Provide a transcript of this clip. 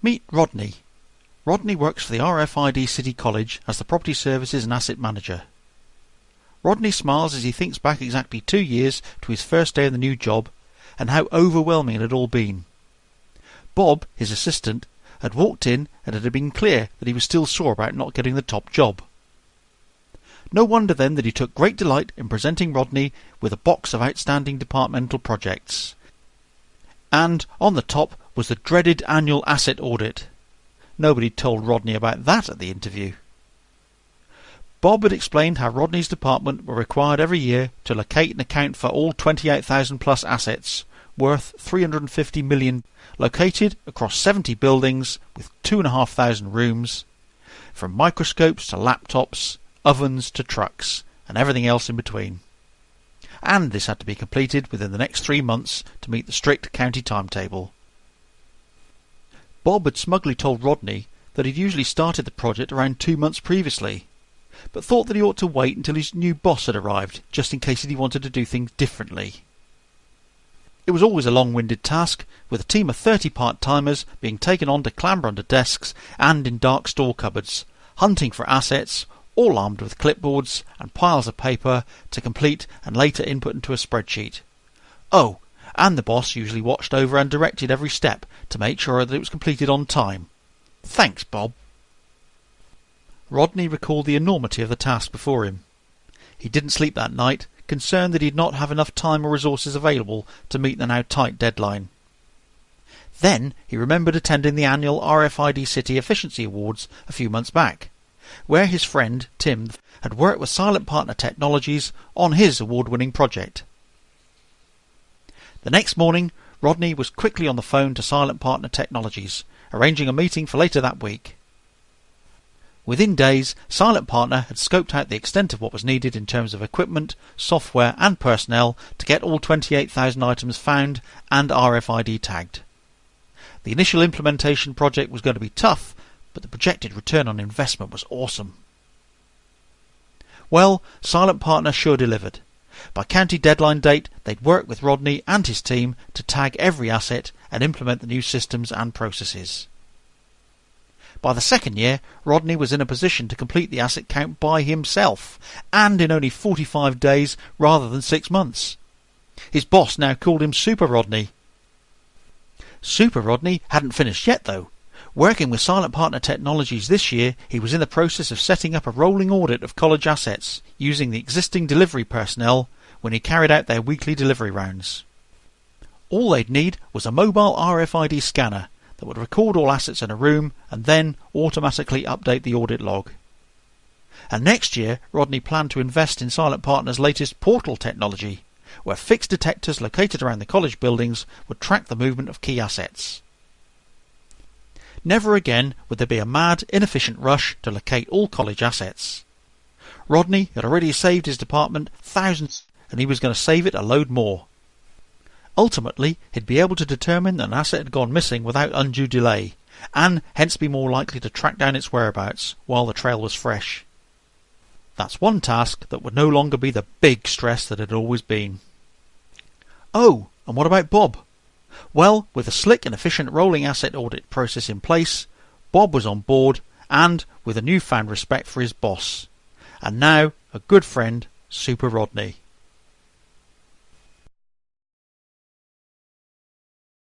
Meet Rodney. Rodney works for the RFID City College as the Property Services and Asset Manager. Rodney smiles as he thinks back exactly 2 years to his first day in the new job and how overwhelming it had all been. Bob, his assistant, had walked in and it had been clear that he was still sore about not getting the top job. No wonder then that he took great delight in presenting Rodney with a box of outstanding departmental projects. And on the top was the dreaded annual asset audit. Nobody told Rodney about that at the interview. Bob had explained how Rodney's department were required every year to locate and account for all 28,000 plus assets, worth $350 million, located across 70 buildings with 2,500 rooms, from microscopes to laptops, ovens to trucks, and everything else in between. And this had to be completed within the next 3 months to meet the strict county timetable. Bob had smugly told Rodney that he'd usually started the project around 2 months previously, but thought that he ought to wait until his new boss had arrived, just in case he wanted to do things differently. It was always a long-winded task, with a team of 30 part-timers being taken on to clamber under desks and in dark store cupboards, hunting for assets, all armed with clipboards and piles of paper to complete and later input into a spreadsheet. Oh, and the boss usually watched over and directed every step to make sure that it was completed on time. Thanks, Bob. Rodney recalled the enormity of the task before him. He didn't sleep that night, concerned that he'd not have enough time or resources available to meet the now tight deadline. Then he remembered attending the annual RFID City Efficiency Awards a few months back, where his friend Tim had worked with Silent Partner Technologies on his award-winning project. The next morning, Rodney was quickly on the phone to Silent Partner Technologies, arranging a meeting for later that week. Within days, Silent Partner had scoped out the extent of what was needed in terms of equipment, software and personnel to get all 28,000 items found and RFID tagged. The initial implementation project was going to be tough, but the projected return on investment was awesome. Well, Silent Partner sure delivered. By county deadline date, they'd worked with Rodney and his team to tag every asset and implement the new systems and processes. By the second year, Rodney was in a position to complete the asset count by himself, and in only 45 days rather than 6 months. His boss now called him Super Rodney. Super Rodney hadn't finished yet, though. Working with Silent Partner Technologies this year, he was in the process of setting up a rolling audit of college assets, using the existing delivery personnel when he carried out their weekly delivery rounds. All they'd need was a mobile RFID scanner that would record all assets in a room and then automatically update the audit log. And next year, Rodney planned to invest in Silent Partner's latest portal technology, where fixed detectors located around the college buildings would track the movement of key assets. Never again would there be a mad, inefficient rush to locate all college assets. Rodney had already saved his department thousands, and he was going to save it a load more. Ultimately, he'd be able to determine that an asset had gone missing without undue delay, and hence be more likely to track down its whereabouts while the trail was fresh. That's one task that would no longer be the big stress that it had always been. Oh, and what about Bob? Well, with a slick and efficient rolling asset audit process in place, Bob was on board and with a newfound respect for his boss. And now a good friend, Super Rodney.